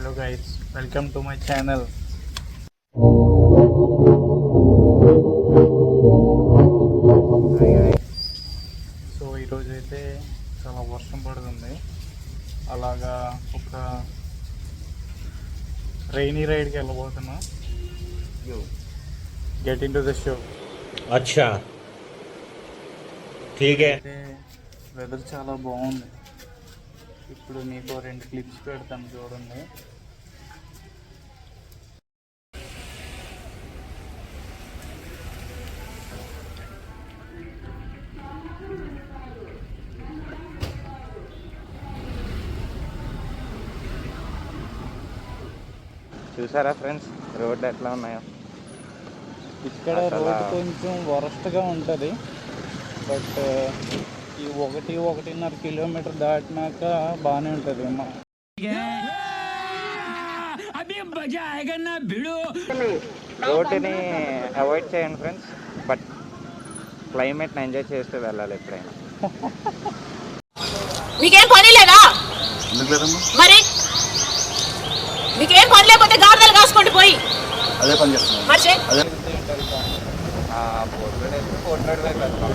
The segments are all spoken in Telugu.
Hello guys, welcome to my channel. So ఈరోజు అయితే చాలా వర్షం పడుతుంది. అలాగా ఒక రైనీ రైడ్కి వెళ్ళబోతున్నాం. Get in to the show. अच्छा ठीक है. అయితే వెదర్ చాలా బాగుంది. ఇప్పుడు మీకు 2 క్లిప్స్ పెడతాను చూడండి. చూసారా ఫ్రెండ్స్, రోడ్డు ఎట్లా ఉన్నాయో. ఇక్కడ రోడ్ కొంచెం వరస్ట్గా ఉంటుంది. బట్ ఈ 1-1.5 కిలోమీటర్ దాటినాక బాగానే ఉంటుంది. రోడ్డుని అవాయిడ్ చేయండి ఫ్రెండ్స్, బట్ క్లైమేట్ని ఎంజాయ్ చేస్తూ వెళ్ళాలి ఎప్పుడైనా. మీకేం పని లేదా? మరి మీకేం పని లేకపోతే గాడిదలు కాసుకోండి పోయి. అదే పని చేస్తున్నాను. పోర్ట్ రోడ్ వైపు వెళ్తాం,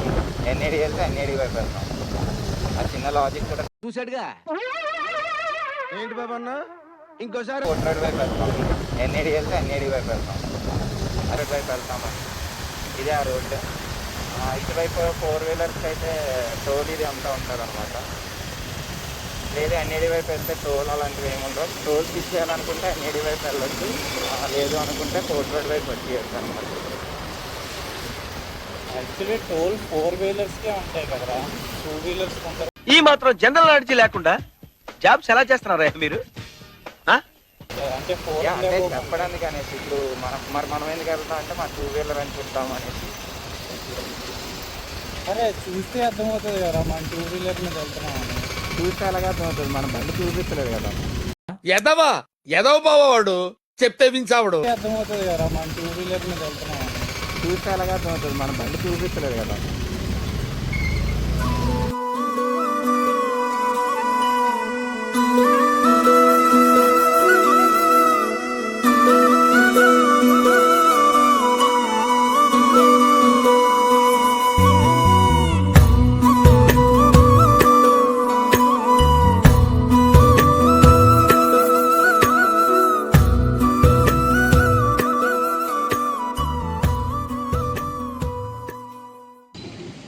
ఎన్ఏడి వెళ్తే ఎన్ఏడి వైపు వెళ్తాం. ఆ చిన్న లాజిక్ కూడా చూసాడుగా. ఏంటి బాబు అన్న, ఇంకోసారి పోర్ట్ రోడ్ వైపు వెళ్తాం, ఎన్ఏడి వెళ్తే ఎన్ఏడి వైపు వెళ్తాం. రోడ్ వైపు వెళ్తాము, ఇదే ఆ రోడ్డు. ఇటువైపు 4 వీలర్స్కి అయితే టోల్ ఇది అంతా ఉంటారు అనమాట. లేదు ఎన్ఏడి వైపు వెళ్తే టోల్ అలాంటివి ఏమి ఉండవు. టోల్స్ ఇచ్చేయాలనుకుంటే ఎన్ఏడి వైపు వెళ్ళొచ్చు, లేదు అనుకుంటే పోర్ట్ రోడ్ వైపు వచ్చేయచ్చు అనమాట. యాక్చువల్లీ టోల్ 4 వీలర్స్కే ఉంటాయి కదరా, 2 వీలర్స్ ఉంటారు. ఈ మాత్రం జనరల్ నాలెడ్జ్ లేకుండా జాబ్స్ ఎలా చేస్తున్నారా మీరు? అంటే 4 అంటే చెప్పడానికి అనేసి ఇప్పుడు మనం ఎందుకు వెళ్తాం అంటే మా 2 వీలర్ అని చెప్తాం అనేసి. అరే చూస్తే అర్థమవుతుంది కదా మనం 2 వీలర్ మీద వెళ్తున్నామని. చూస్తే అలాగే అర్థమవుతుంది, మన బండి చూపిస్తలేదు కదా. ఎదవ బావాడు చెప్తే వించావుడు. అర్థమవుతుంది కదా మనం 2 వీలర్ మీద వెళ్తున్నామని. చూస్తే అలాగే అర్థమవుతుంది, మన బండి చూపిస్తలేదు కదా.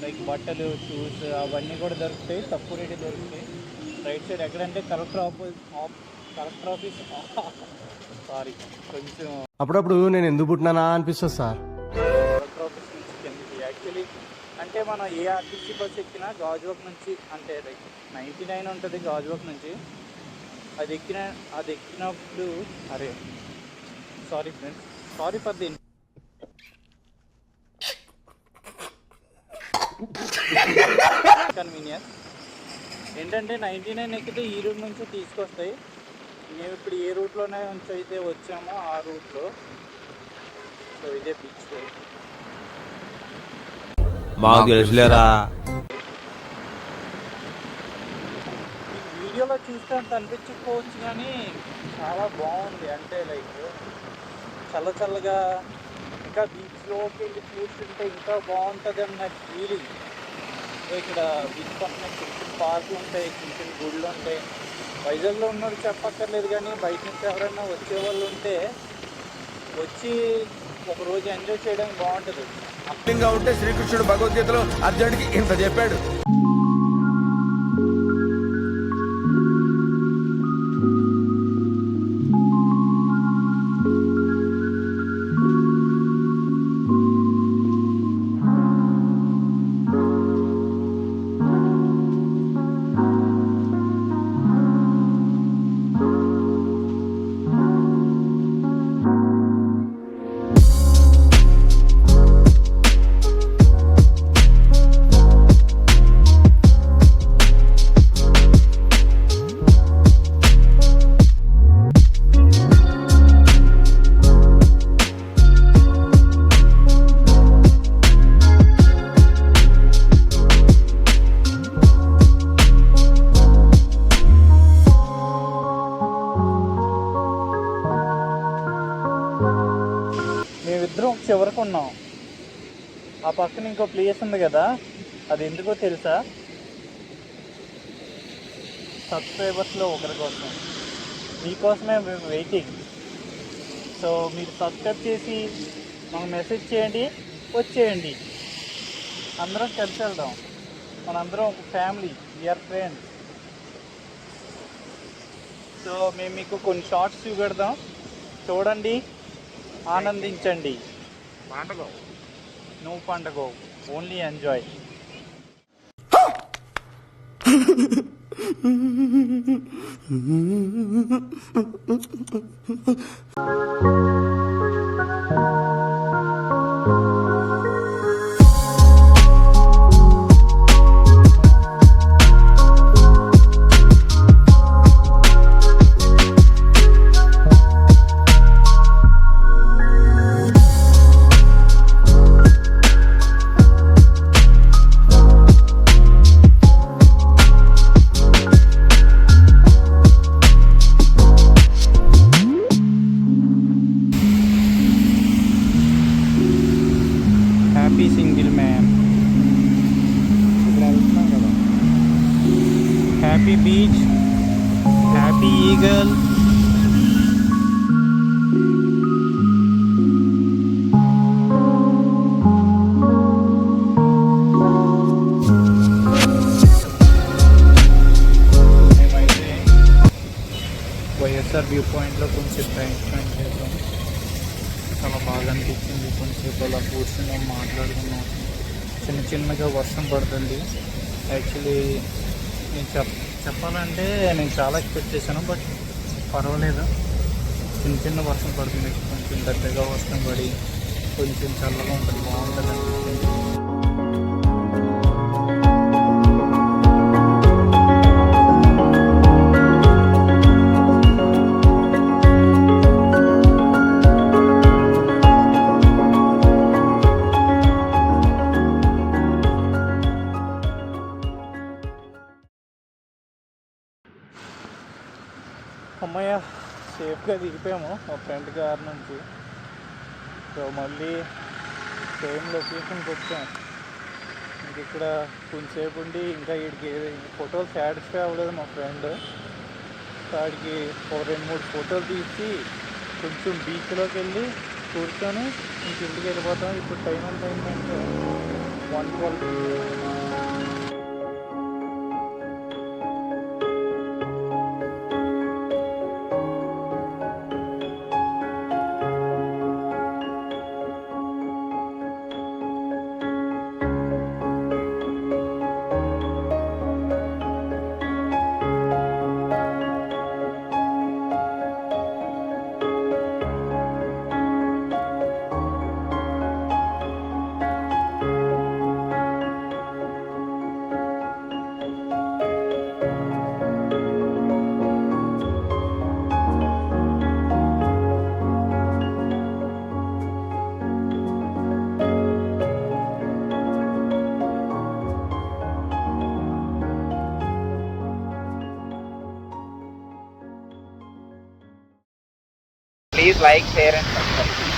లైక్ బట్టలు, షూస్ అవన్నీ కూడా దొరుకుతాయి, తక్కువ రేటు దొరుకుతాయి. రైట్ సైడ్ ఎక్కడంటే కలెక్టర్ ఆఫీస్ సారీ కొంచెం అప్పుడప్పుడు నేను ఎందుకు పుట్టినానా అనిపిస్తుంది సార్. కలెక్టర్ ఆఫీస్ నుంచి కిందకి. యాక్చువల్లీ అంటే మనం ఏ ఆర్టీసీ బస్ ఎక్కినా గాజువాక్ నుంచి అంటే లైక్ 99 ఉంటుంది గాజువాక్ నుంచి. అది ఎక్కినప్పుడు అరే sorry friends, sorry for the convenience. ఏంటంటే 99 ఎక్కితే ఈ రూట్ నుంచి తీసుకొస్తాయి. మేము ఇప్పుడు ఏ రూట్లోనే నుంచి అయితే వచ్చామో ఆ రూట్లో. సో ఇదే బీచ్ రోడ్. మాకు తెలుసులేరా. వీడియోలో చూస్తే అంత అనిపించకపోవచ్చు కానీ చాలా బాగుంది. అంటే లైక్ చల్లగా ఇంకా బీచ్లోకి వెళ్ళి చూస్తుంటే ఇంకా బాగుంటుంది అన్న ఫీలింగ్. ఇక్కడ బీచ్ పక్కన చిన్న చిన్న పార్కులు ఉంటాయి, చిన్న చిన్న గుళ్ళు ఉంటాయి. వైజాగ్లో ఉన్నవాడు చెప్పక్కర్లేదు, కానీ బయట నుంచి ఎవరైనా వచ్చేవాళ్ళు ఉంటే వచ్చి ఒకరోజు ఎంజాయ్ చేయడానికి బాగుంటుంది. ఉంటే శ్రీకృష్ణుడు భగవద్గీతలో అర్జునుడికి ఇంత చెప్పాడు. ఆ పక్కన ఇంకో ప్లేస్ ఉంది కదా, అది ఎందుకో తెలుసా? సబ్స్క్రైబర్స్లో ఒకరి కోసం, మీకోసమే మేము వెయిటింగ్. సో మీరు సబ్స్క్రైబ్ చేసి మాకు మెసేజ్ చేయండి, వచ్చేయండి, అందరం కలిసి వెళ్దాం. మనందరం ఒక ఫ్యామిలీ, వీఆర్ ఫ్రెండ్స్. సో మేము మీకు కొన్ని షార్ట్స్ చూపెడదాం, చూడండి, ఆనందించండి. నో పండగ, only enjoy. Happy single man. ఇక్కడ వెళ్తున్నాం కదా. Happy beach, happy eagle. మేమైతే వైఎస్ఆర్ వ్యూ పాయింట్లో కొంచెం టైం స్పెండ్ చేసాం. చాలా బాగా అనిపించింది. కొంచెంసేపు అలా కూర్చున్నాం, మాట్లాడుకున్నాం. చిన్నగా వర్షం పడుతుంది. యాక్చువల్లీ నేను చెప్పాలంటే నేను చాలా ఎక్స్పెక్ట్ చేశాను, బట్ పర్వాలేదు. చిన్న వర్షం పడుతుంది, కొంచెం పెద్దగా వర్షం పడి కొంచెం చల్లగా ఉంటుంది, బాగుంటుంది అనిపించింది. అమ్మయ్య, సేఫ్గా దిగిపోయాము మా ఫ్రెండ్ కార్ నుంచి. సో మళ్ళీ సేమ్ లొకేషన్కి వచ్చాం. ఇంక ఇక్కడ కొంచెంసేపు ఉండి ఇంకా వీడికి ఫోటోలు సాటిస్ఫై అవ్వలేదు మా ఫ్రెండ్. సో వాడికి ఒక 2-3 ఫోటోలు తీసి కొంచెం బీచ్లోకి వెళ్ళి కూర్చొని ఇంక ఇంటికి వెళ్ళిపోతాం. ఇప్పుడు టైం ఎంత అయిందంటే 1:12. Please like, share and subscribe.